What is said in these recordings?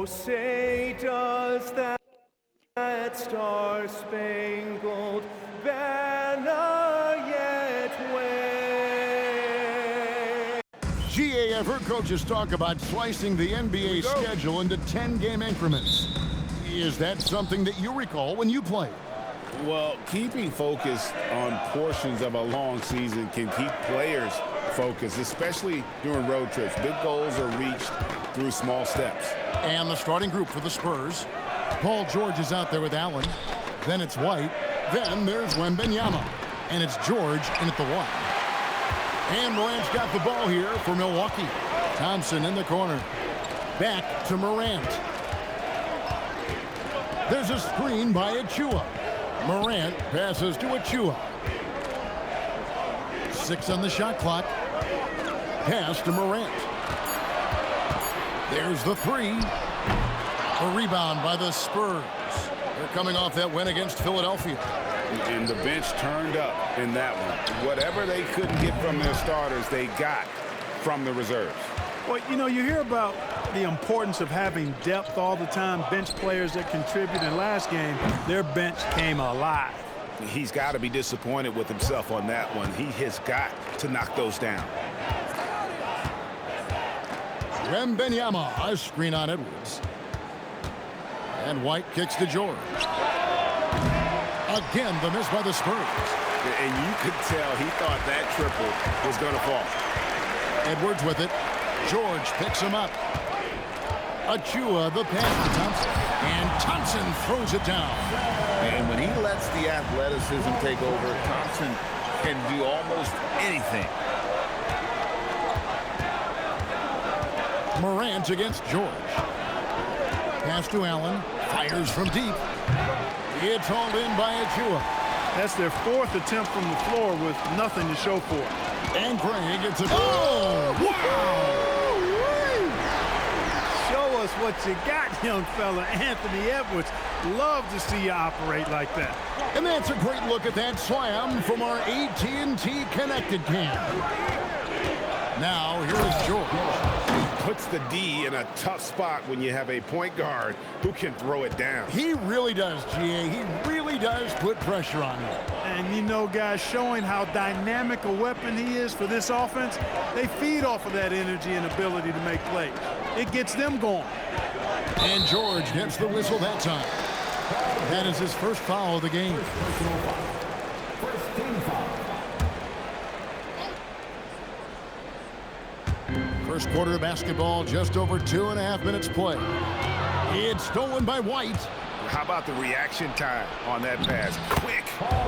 say does that star-spangled banner yet wave. GA, I've heard coaches talk about slicing the NBA schedule into 10-game increments. Is that something that you recall when you played? Well, keeping focused on portions of a long season can keep players focused, especially during road trips. Big goals are reached through small steps. And the starting group for the Spurs. Paul George is out there with Allen. Then it's White. Then there's Wembanyama. And it's George in at the one. And Morant's got the ball here for Milwaukee. Thompson in the corner. Back to Morant. There's a screen by Achua. Morant passes to Achua. 6 on the shot clock. Pass to Morant. There's the 3. A rebound by the Spurs. They're coming off that win against Philadelphia. And the bench turned up in that one. Whatever they couldn't get from their starters, they got from the reserves. Well, you know, you hear about the importance of having depth all the time, bench players that contribute. In last game, their bench came alive. He's got to be disappointed with himself on that one. He has got to knock those down. Wembanyama, a screen on Edwards. And White kicks to George. Again, the miss by the Spurs. And you could tell he thought that triple was going to fall. Edwards with it. George picks him up. Achua, the pass to Thompson. And Thompson throws it down. And when he lets the athleticism take over, Thompson can do almost anything. Morant against George. Pass to Allen. Fires from deep. It's hauled in by Achua. That's their 4th attempt from the floor with nothing to show for it. And Gray gets it. Oh, wow! Show us what you got, young fella. Anthony Edwards. Love to see you operate like that. And that's a great look at that slam from our AT&T Connected cam. Now, here is George. Puts the D in a tough spot when you have a point guard who can throw it down. He really does, GA. He really does put pressure on you. And you know, guys, showing how dynamic a weapon he is for this offense, they feed off of that energy and ability to make plays. It gets them going. And George gets the whistle that time. That is his first foul of the game. First quarter of basketball, just over 2.5 minutes play. It's stolen by White. How about the reaction time on that pass? Quick.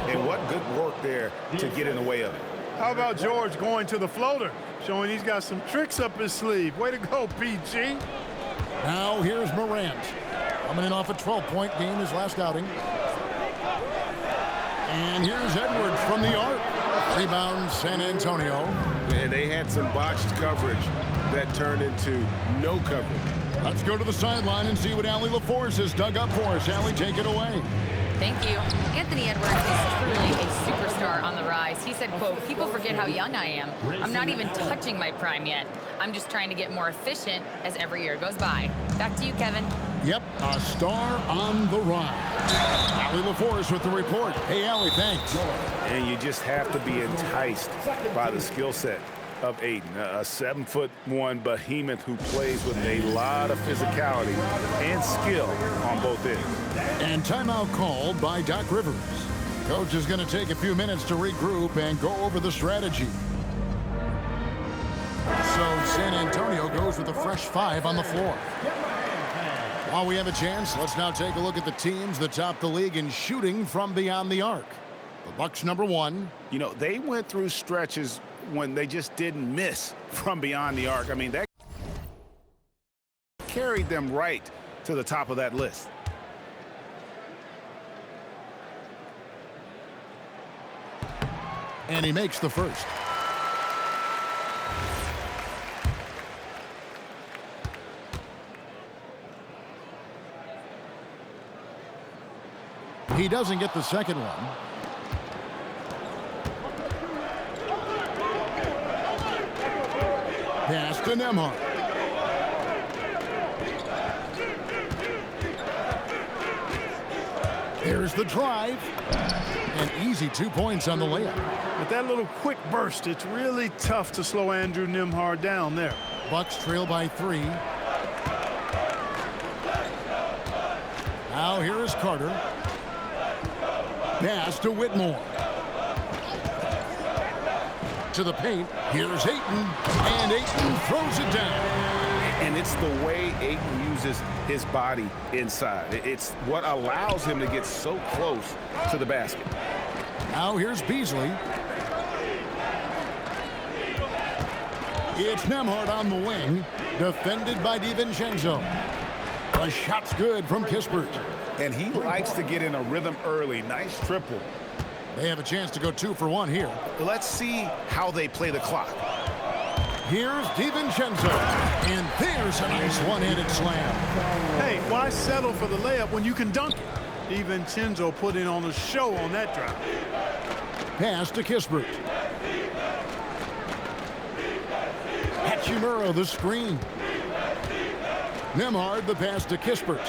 And what good work there to get in the way of it. How about George going to the floater, showing he's got some tricks up his sleeve. Way to go, PG. Now here's Morant. Coming in off a 12-point game his last outing. And here's Edwards from the arc. Rebound, San Antonio. And they had some botched coverage that turned into no coverage. Let's go to the sideline and see what Allie LaForce has dug up for us. Allie, take it away. Thank you. Anthony Edwards is truly a superstar on the rise. He said, quote, "People forget how young I am. I'm not even touching my prime yet. I'm just trying to get more efficient as every year goes by." Back to you, Kevin. Yep, a star on the rise. Allie LaForce with the report. Hey, Allie, thanks. And you just have to be enticed by the skill set of Aiden, a 7'1" behemoth who plays with a lot of physicality and skill on both ends. And timeout called by Doc Rivers. Coach is going to take a few minutes to regroup and go over the strategy. So San Antonio goes with a fresh 5 on the floor. While we have a chance, let's now take a look at the teams that top the league in shooting from beyond the arc. The Bucks #1. You know, they went through stretches when they just didn't miss from beyond the arc. I mean, that carried them right to the top of that list. And he makes the first. He doesn't get the second one. Pass to Nembhard. Here's the drive. An easy 2 points on the layup. With that little quick burst, it's really tough to slow Andrew Nembhard down there. Bucks trail by 3. Now here is Carter. Pass to Whitmore. To the paint. Here's Ayton. And Ayton throws it down. And it's the way Ayton uses his body inside. It's what allows him to get so close to the basket. Now here's Beasley. It's Nembhard on the wing, defended by DiVincenzo. The shot's good from Kispert. And he likes to get in a rhythm early. Nice triple. They have a chance to go 2 for 1 here. Let's see how they play the clock. Here's DiVincenzo. And there's a nice one-handed slam. Hey, why settle for the layup when you can dunk it? DiVincenzo put in on a show on that drive. Pass to Kispert. Hachimura the screen. Nembhard the pass to Kispert.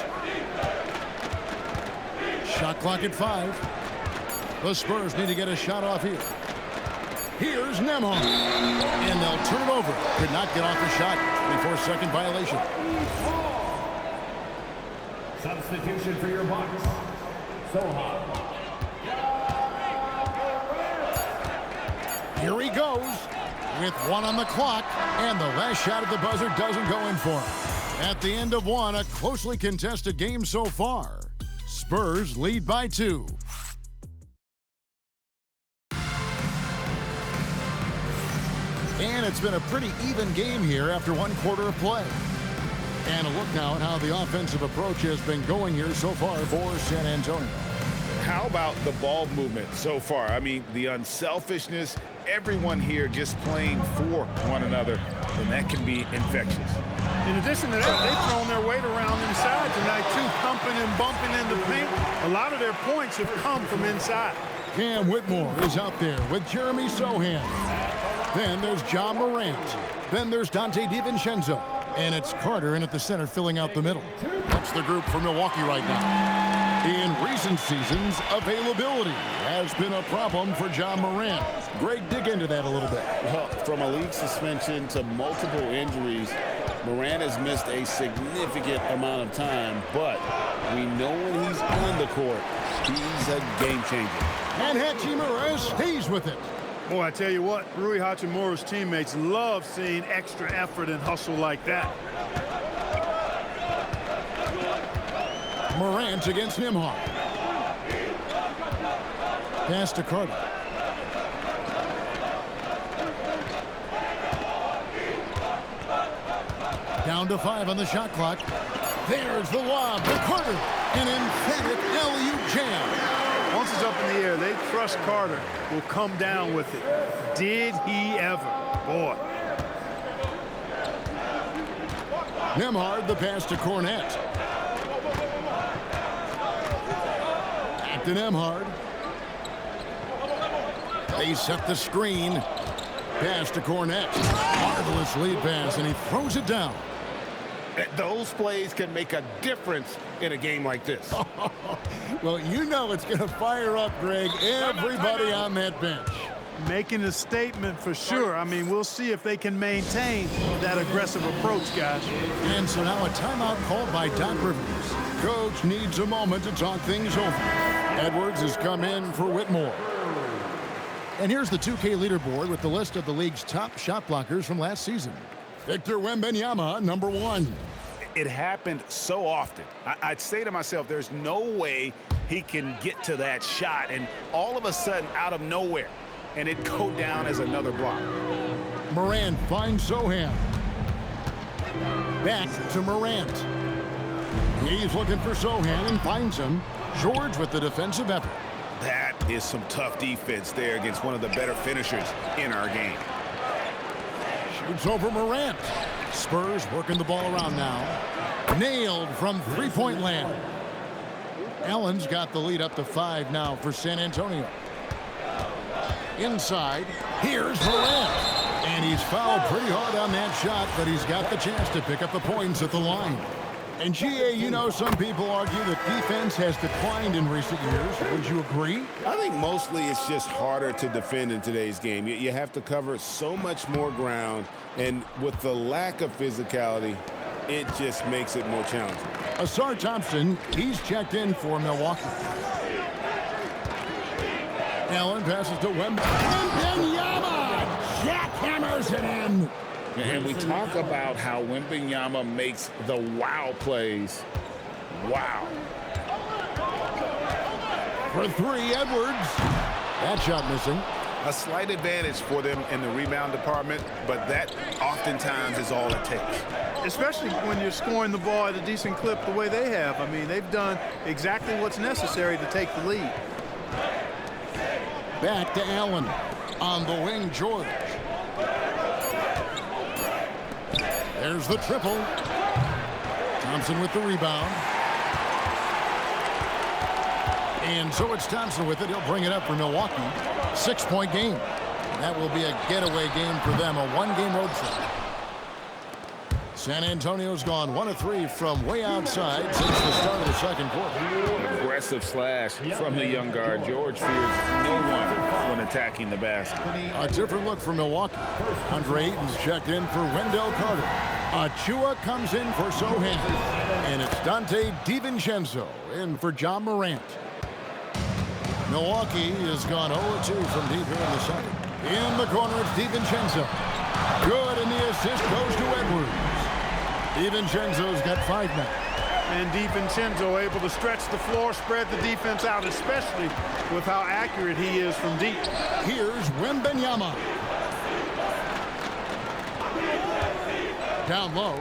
Shot clock at 5. The Spurs need to get a shot off here. Here's Nembhard. And they'll turn it over. Could not get off the shot before second violation. Substitution for your Bucks. Soha. Here he goes with 1 on the clock, and the last shot at the buzzer doesn't go in for him. At the end of 1, a closely contested game so far. Spurs lead by 2. And it's been a pretty even game here after 1 quarter of play. And a look now at how the offensive approach has been going here so far for San Antonio. How about the ball movement so far? I mean, the unselfishness, everyone here just playing for one another, and that can be infectious. In addition to that, they've thrown their weight around inside tonight, too, thumping and bumping in the paint. A lot of their points have come from inside. Cam Whitmore is out there with Jeremy Sohan. Then there's John Morant. Then there's Dante DiVincenzo. And it's Carter in at the center filling out the middle. That's the group for Milwaukee right now. In recent seasons, availability has been a problem for John Morant. Greg, dig into that a little bit. Well, from a league suspension to multiple injuries, Morant has missed a significant amount of time, but we know when he's on the court, he's a game changer. And Hachimura stays with it. Boy, I tell you what, Rui Hachimura's teammates love seeing extra effort and hustle like that. Morant against Nembhard. Pass to Carter. Down to 5 on the shot clock. There's the lob to Carter. An emphatic alley-oop jam. Once it's up in the air, they trust Carter will come down with it. Did he ever? Boy. Nembhard the pass to Cornet. Back to Nembhard. They set the screen. Pass to Cornet. Marvelous lead pass, and he throws it down. Those plays can make a difference in a game like this. Well, you know it's going to fire up, Greg, everybody on that bench. Making a statement for sure. I mean, we'll see if they can maintain that aggressive approach, guys. And so now a timeout called by Doc Rivers. Coach needs a moment to talk things over. Edwards has come in for Whitmore. And here's the 2K leaderboard with the list of the league's top shot blockers from last season. Victor Wembanyama, number 1. It happened so often. I'd say to myself, there's no way he can get to that shot, and all of a sudden, out of nowhere, and it go down as another block. Morant finds Sohan. Back to Morant. He's looking for Sohan and finds him. George with the defensive effort. That is some tough defense there against one of the better finishers in our game. Shoots over Morant. Spurs working the ball around now. Nailed from three-point land. Allen's got the lead up to 5 now for San Antonio. Inside, here's Morant. And he's fouled pretty hard on that shot, but he's got the chance to pick up the points at the line. And GA, you know, some people argue that defense has declined in recent years. Would you agree? I think mostly it's just harder to defend in today's game. You have to cover so much more ground, and with the lack of physicality, it just makes it more challenging. Asar Thompson, he's checked in for Milwaukee. Allen passes to Wembanyama. Jackhammers it in. And we talk about how Wembanyama makes the wow plays. Wow. For three, Edwards. That shot missing. A slight advantage for them in the rebound department, but that oftentimes is all it takes. Especially when you're scoring the ball at a decent clip the way they have. I mean, they've done exactly what's necessary to take the lead. Back to Allen. On the wing, George. There's the triple. Thompson with the rebound. And so it's Thompson with it. He'll bring it up for Milwaukee. 6-point game. That will be a getaway game for them, a one-game road trip. San Antonio's gone 1 of 3 from way outside since the start of the second quarter. Aggressive slash from the young guard. George fears no one when attacking the basket. A different look for Milwaukee. Andre Ayton's checked in for Wendell Carter. Achua comes in for Sohan. And it's Dante DiVincenzo in for John Morant. Milwaukee has gone 0-2 from deep here in the second. In the corner, it's DiVincenzo. Good, and the assist goes to Edwards. DiVincenzo's got 5 now. And DiVincenzo able to stretch the floor, spread the defense out, especially with how accurate he is from deep. Here's Wembanyama. Down low.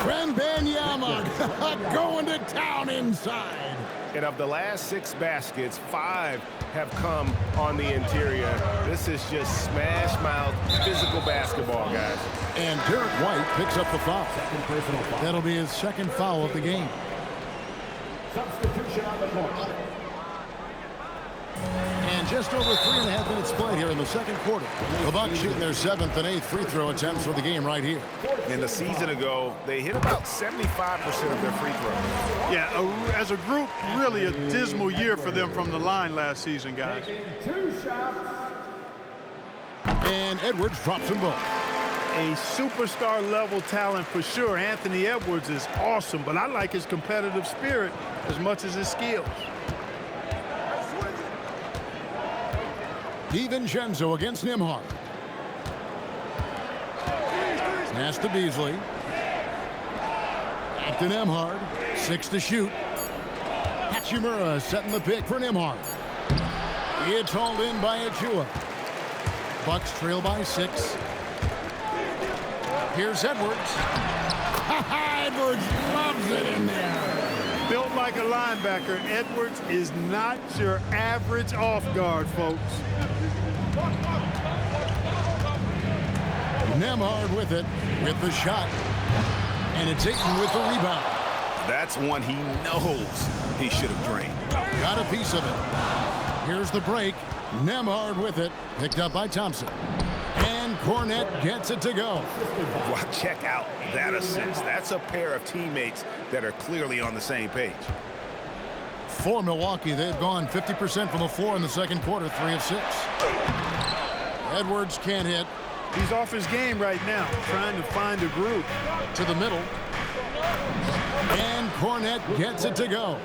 Wembanyama going to town inside. And of the last 6 baskets, 5 have come on the interior. This is just smash mouth physical basketball, guys. And Derek White picks up the foul. Second personal foul. That'll be his second foul of the game. Substitution on the court. And just over 3.5 minutes played here in the second quarter. The Bucks shooting their 7th and 8th free throw attempts for the game right here. And a season ago, they hit about 75% of their free throws. Yeah, as a group, really a dismal year for them from the line last season, guys. 2 shots. And Edwards drops them both. A superstar level talent for sure. Anthony Edwards is awesome, but I like his competitive spirit as much as his skills. DiVincenzo against Nembhard. Pass to Beasley. Back to Nembhard. 6 to shoot. Hachimura setting the pick for Nembhard. It's hauled in by Achua. Bucks trail by 6. Here's Edwards. Edwards loves it in there. Built like a linebacker, Edwards is not your average off guard, folks. Nembhard with it, with the shot. And it's Ayton with the rebound. That's one he knows he should have drained. Got a piece of it. Here's the break. Nembhard with it, picked up by Thompson. And Cornette gets it to go. Well, check out that assist. That's a pair of teammates that are clearly on the same page. For Milwaukee, they've gone 50% from the floor in the second quarter, 3 of 6. Edwards can't hit. He's off his game right now, trying to find a groove. To the middle. And Cornette gets it to go.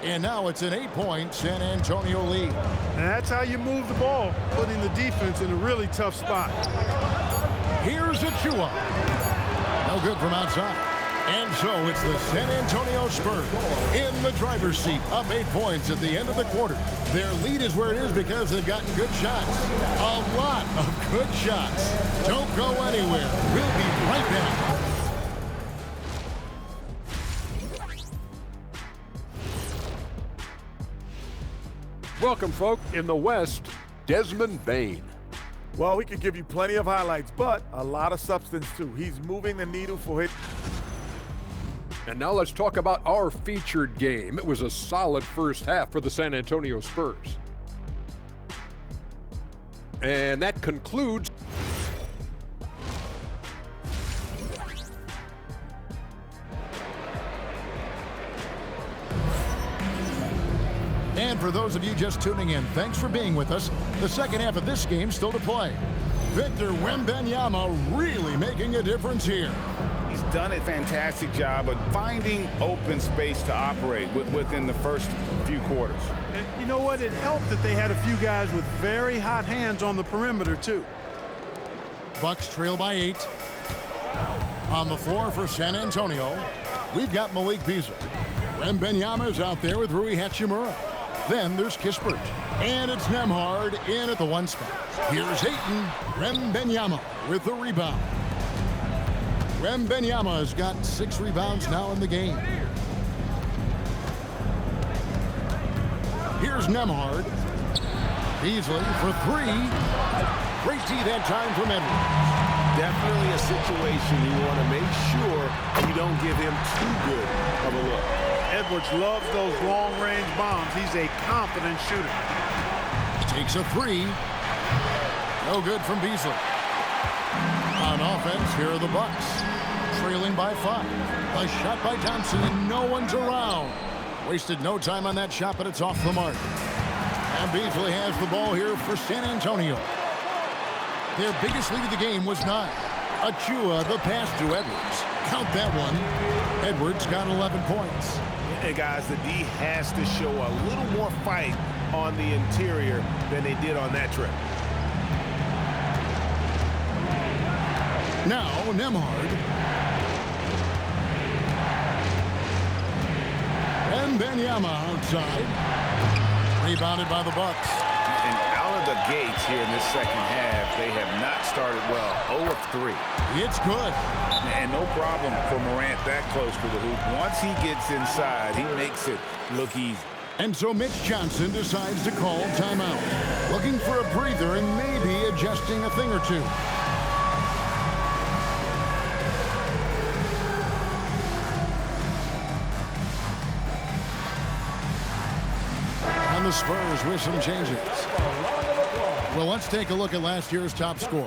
And now it's an 8-point San Antonio lead. And that's how you move the ball, putting the defense in a really tough spot. Here's Achua. No good from outside. And so it's the San Antonio Spurs in the driver's seat, up 8 points at the end of the quarter. Their lead is where it is because they've gotten good shots. A lot of good shots. Don't go anywhere. We'll be right back. Welcome, folks. In the West, Desmond Bane. Well, he could give you plenty of highlights, but a lot of substance, too. He's moving the needle for his... And now let's talk about our featured game. It was a solid first half for the San Antonio Spurs. And that concludes And for those of you just tuning in, thanks for being with us. The second half of this game still to play. Victor Wembanyama really making a difference here. He's done a fantastic job of finding open space to operate within the first few quarters. And you know what? It helped that they had a few guys with very hot hands on the perimeter, too. Bucks trail by 8. On the floor for San Antonio, we've got Malik Beasley. Wembanyama's out there with Rui Hachimura. Then there's Kispert. And it's Nembhard in at the 1 spot. Here's Ayton. Wembanyama with the rebound. Wembanyama has got 6 rebounds now in the game. Here's Nembhard. Beasley for 3. Great D that time from Edwards. Definitely a situation you want to make sure you don't give him too good of a look. Edwards loves those long-range bombs. He's a confident shooter. Takes a 3. No good from Beasley. On offense, here are the Bucks. Trailing by 5. A shot by Thompson, and no one's around. Wasted no time on that shot, but it's off the mark. And Beasley has the ball here for San Antonio. Their biggest lead of the game was 9. Achua, the pass to Edwards. Count that one. Edwards got 11 points. Hey, guys, the D has to show a little more fight on the interior than they did on that trip. Now, Nembhard. And Wembanyama outside. Rebounded by the Bucks. And out of the gates here in this second half, they have not started well. 0 of 3. It's good. And no problem for Morant that close to the hoop. Once he gets inside, he makes it look easy. And so Mitch Johnson decides to call timeout. Looking for a breather and maybe adjusting a thing or two. And the Spurs with some changes. Well, let's take a look at last year's top scorer.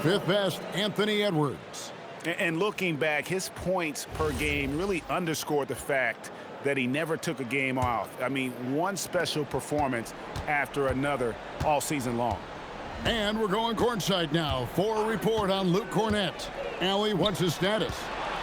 5th best, Anthony Edwards. And looking back, his points per game really underscored the fact that he never took a game off. I mean, one special performance after another all season long. And we're going courtside now for a report on Luke Cornett. Allie, what's his status?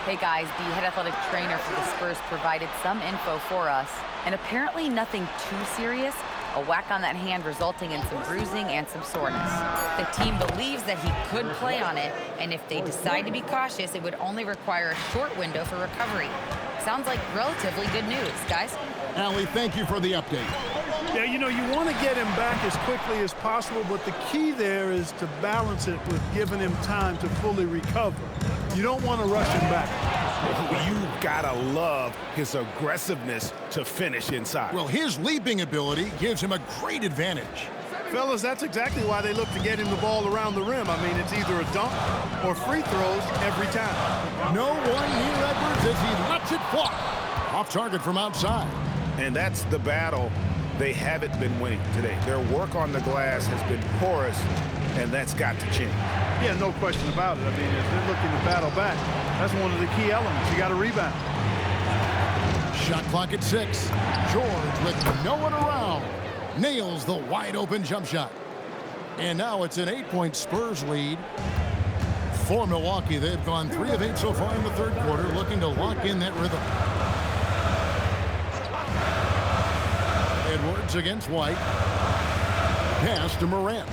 Hey guys, the head athletic trainer for the Spurs provided some info for us, and apparently nothing too serious. A whack on that hand resulting in some bruising and some soreness. The team believes that he could play on it, and if they decide to be cautious, it would only require a short window for recovery. Sounds like relatively good news, guys. Allie, thank you for the update. Yeah, you know, you want to get him back as quickly as possible, but the key there is to balance it with giving him time to fully recover. You don't want to rush him back. You gotta love his aggressiveness to finish inside. Well, his leaping ability gives him a great advantage. Fellas, that's exactly why they look to get him the ball around the rim. I mean, it's either a dunk or free throws every time. No one near Edwards as he lets it fly. Off target from outside. And that's the battle they haven't been winning today. Their work on the glass has been porous, and that's got to change. Yeah, no question about it. I mean, if they're looking to battle back, that's one of the key elements. You got to rebound. Shot clock at 6. George with no one around. Nails the wide open jump shot. And now it's an 8-point Spurs lead for Milwaukee. They've gone 3 of 8 so far in the third quarter, looking to lock in that rhythm. Edwards against White. Pass to Morant.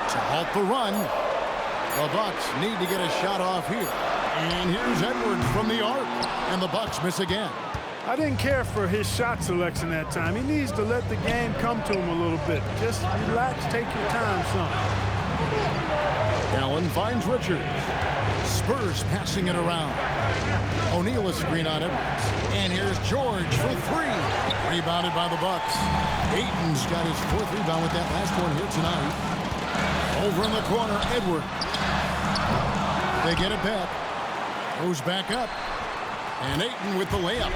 To halt the run. The Bucks need to get a shot off here. And here's Edwards from the arc. And the Bucks miss again. I didn't care for his shot selection that time. He needs to let the game come to him a little bit. Just relax, take your time, son. Allen finds Richards. Spurs passing it around. O'Neal is screen on Edwards. And here's George for 3. Rebounded by the Bucks. Ayton's got his 4th rebound with that last one here tonight. Over in the corner, Edwards. They get it back. Goes back up. And Ayton with the layup.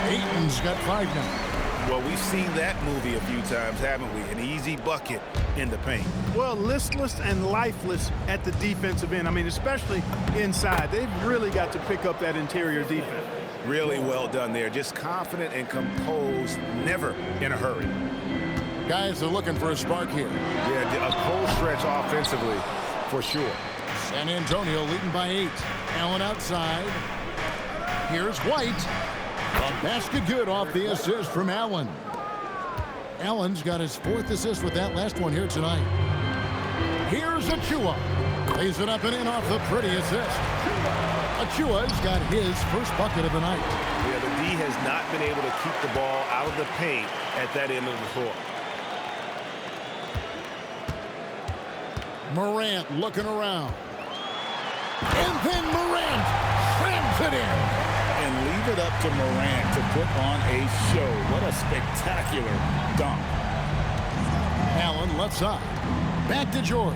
Ayton's got 5 now. Well, we've seen that movie a few times, haven't we? An easy bucket in the paint. Well, listless and lifeless at the defensive end. I mean, especially inside. They've really got to pick up that interior defense. Really well done there. Just confident and composed, never in a hurry. Guys are looking for a spark here. Yeah, a cold stretch offensively for sure. San Antonio leading by 8. Allen outside. Here's White. A basket good off the assist from Allen. Allen's got his 4th assist with that last one here tonight. Here's Achua. Lays it up and in off the pretty assist. Achua's got his first bucket of the night. Yeah, the D has not been able to keep the ball out of the paint at that end of the floor. Morant looking around. And then Morant slams it in. And leave it up to Morant to put on a show. What a spectacular dunk. Allen left side. Back to George.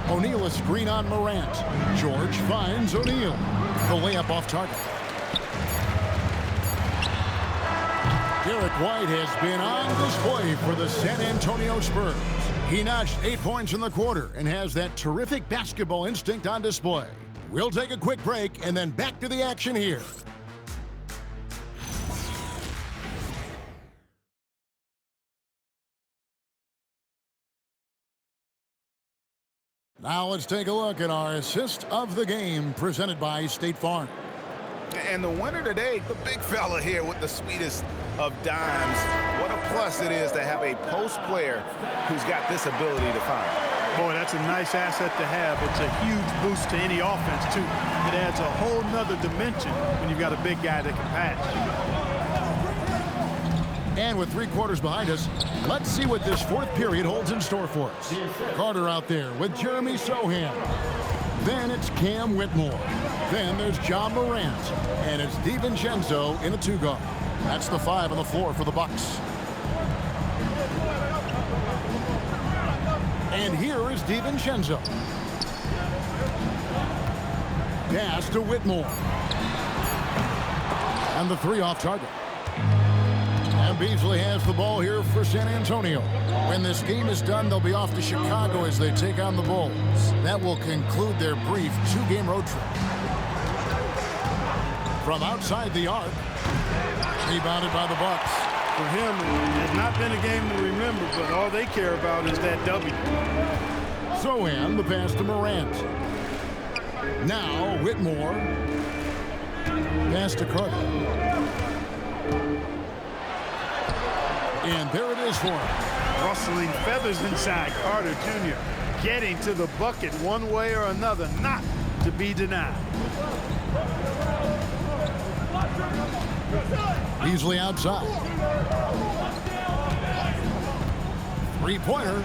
O'Neal a screen on Morant. George finds O'Neal. The layup off target. Derek White has been on display for the San Antonio Spurs. He notched 8 points in the quarter and has that terrific basketball instinct on display. We'll take a quick break and then back to the action here. Now let's take a look at our assist of the game presented by State Farm. And the winner today, the big fella here with the sweetest of dimes. What a plus it is to have a post player who's got this ability to find. Boy, that's a nice asset to have. It's a huge boost to any offense, too. It adds a whole nother dimension when you've got a big guy that can pass. And with 3 quarters behind us, let's see what this 4th period holds in store for us. Carter out there with Jeremy Sohan. Then it's Cam Whitmore. Then there's John Morant. And it's DiVincenzo in a 2-guard. That's the 5 on the floor for the Bucks. And here is DiVincenzo. Pass to Whitmore. And the 3 off target. And Beasley has the ball here for San Antonio. When this game is done, they'll be off to Chicago as they take on the Bulls. That will conclude their brief 2-game road trip. From outside the arc, rebounded by the Bucks. For him, it has not been a game to remember, but all they care about is that W. Sohan, the pass to Morant. Now Whitmore. Pass to Carter. And there it is for him. Rustling feathers inside. Carter Jr. getting to the bucket one way or another, not to be denied. Beasley outside. 3-pointer.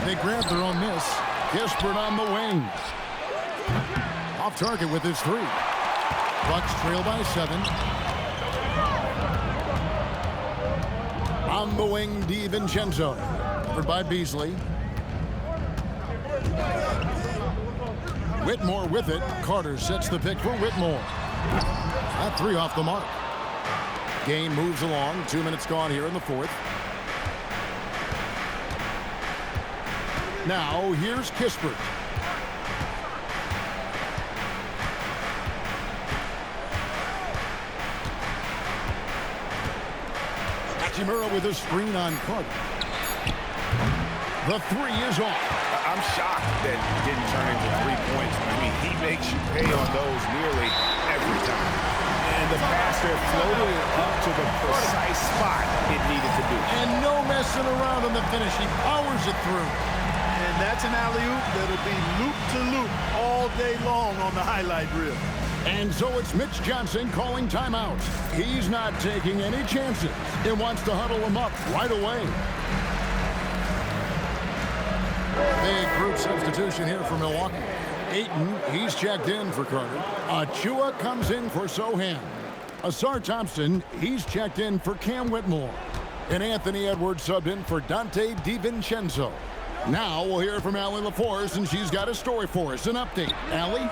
They grabbed their own miss. Kispert on the wing. Off target with his 3. Bucks trail by 7. On the wing, DiVincenzo. Covered by Beasley. Whitmore with it. Carter sets the pick for Whitmore. That 3 off the mark. Game moves along. 2 minutes gone here in the 4th. Now here's Kispert. Hachimura with a screen on Carter. The 3 is off. I'm shocked that it didn't turn into 3 points. I mean, he makes you pay on those nearly every time. And the pass there floated it up to the precise spot it needed to be. And no messing around on the finish. He powers it through. And that's an alley-oop that'll be loop-to-loop all day long on the highlight reel. And so it's Mitch Johnson calling timeout. He's not taking any chances. He wants to huddle him up right away. Big group substitution here for Milwaukee. Ayton, he's checked in for Carter. Achua comes in for Sohan. Asar Thompson, he's checked in for Cam Whitmore. And Anthony Edwards subbed in for Dante DiVincenzo. Now we'll hear from Allie LaForce, and she's got a story for us. An update. Allie?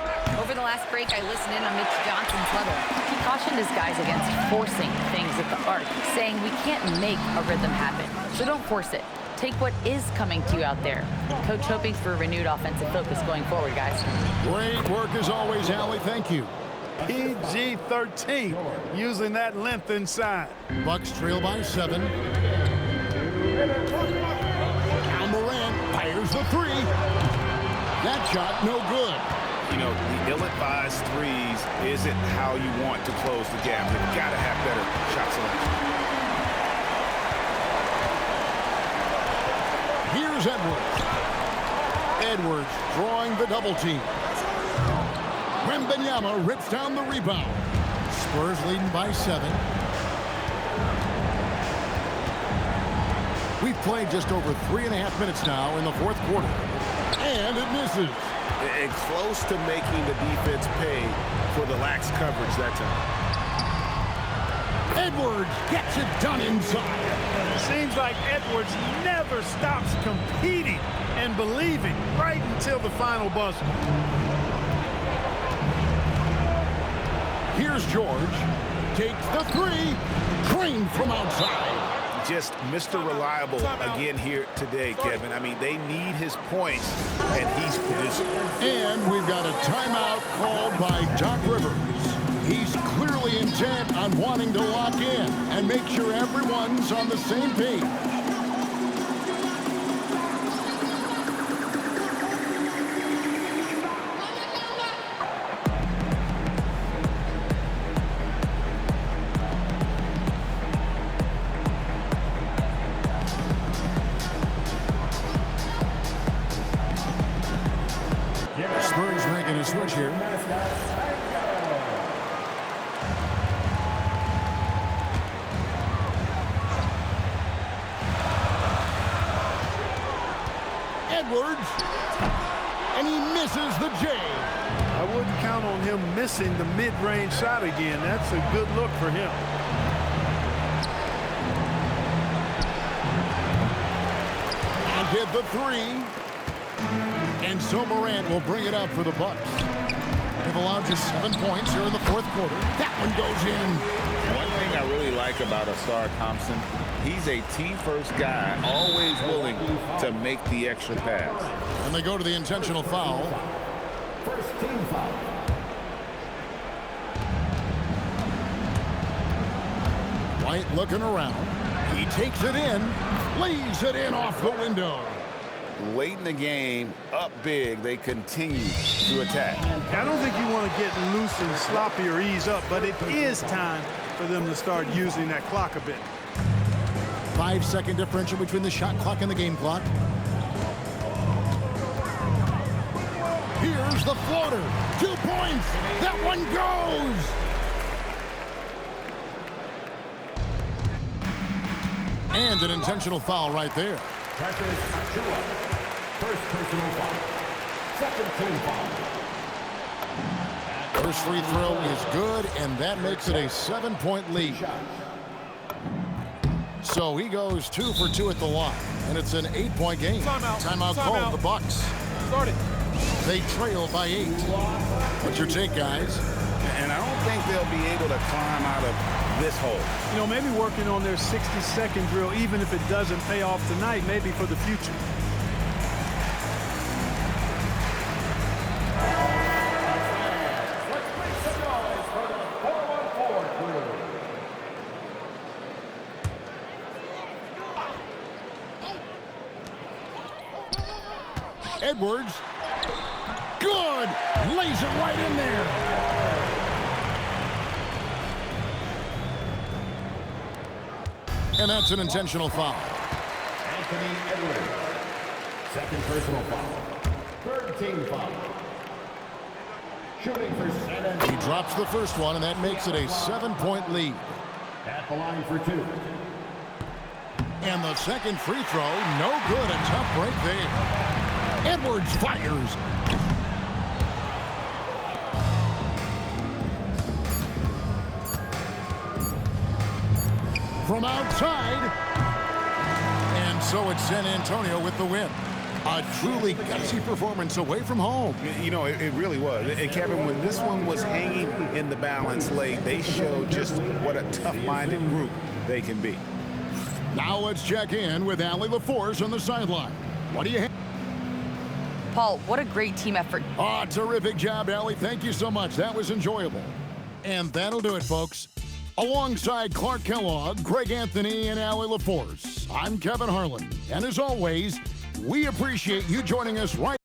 Over the last break, I listened in on Mitch Johnson's huddle. He cautioned his guys against forcing things at the arc, saying we can't make a rhythm happen, so don't force it. Take what is coming to you out there. Coach hoping for a renewed offensive focus going forward, guys. Great work as always, Allie. Thank you. PG-13, using that length inside. Bucks trail by 7. Now Morant fires the 3. That shot no good. You know, the ill-advised threes isn't how you want to close the gap. You've got to have better shot selection. Here's Edwards. Edwards drawing the double team. Wembanyama rips down the rebound. Spurs leading by 7. We've played just over 3.5 minutes now in the fourth quarter. And it misses. And close to making the defense pay for the lax coverage that time. Edwards gets it done inside. Seems like Edwards never stops competing and believing right until the final buzzer. Here's George. Takes the 3. Drained from outside. Just Mr. Reliable again here today, Kevin. I mean, they need his points, and he's producing. And we've got a timeout called by Doc Rivers. He's clearly intent on wanting to lock in and make sure everyone's on the same page. Spurs making a switch here. Edwards, and he misses the J. I wouldn't count on him missing the mid-range shot again. That's a good look for him. And hit the 3. And so Morant will bring it up for the Bucks. They've allowed just 7 points here in the fourth quarter. That one goes in. One thing I really like about Asar Thompson, he's a team-first guy, always willing to make the extra pass. And they go to the intentional foul. First team foul. White looking around. He takes it in, lays it in off the window. Late in the game, up big, they continue to attack. I don't think you want to get loose and sloppy or ease up, but it is time for them to start using that clock a bit. 5-second differential between the shot clock and the game clock. Here's the floater. 2 points. That one goes. And an intentional foul right there. Pressures Achua. First personal foul. Second team foul. First free throw is good, and that makes it a 7-point lead. So he goes 2 for 2 at the line, and it's an 8-point game. Timeout called. The Bucks. Started. They trail by 8. What's your take, guys? And I don't think they'll be able to climb out of this hole. You know, maybe working on their 60-second drill, even if it doesn't pay off tonight, maybe for the future. Let's make some noise for the 4-1-4 crew. Edwards. Good. Lays it right in there. And that's an intentional foul. Anthony Edwards. Second personal foul. Third team foul. Shooting for San Antonio. He drops the first one, and that makes it a 7-point lead. At the line for 2. And the second free throw, no good. A tough break there. Edwards fires. From outside. And so it's San Antonio with the win. A truly gutsy performance away from home. You know, it really was. And Kevin, when this one was hanging in the balance late, they showed just what a tough-minded group they can be. Now let's check in with Allie LaForce on the sideline. What do you have? Paul, what a great team effort. Terrific job, Allie. Thank you so much. That was enjoyable. And that'll do it, folks. Alongside Clark Kellogg, Greg Anthony, and Allie LaForce, I'm Kevin Harlan. And as always, we appreciate you joining us right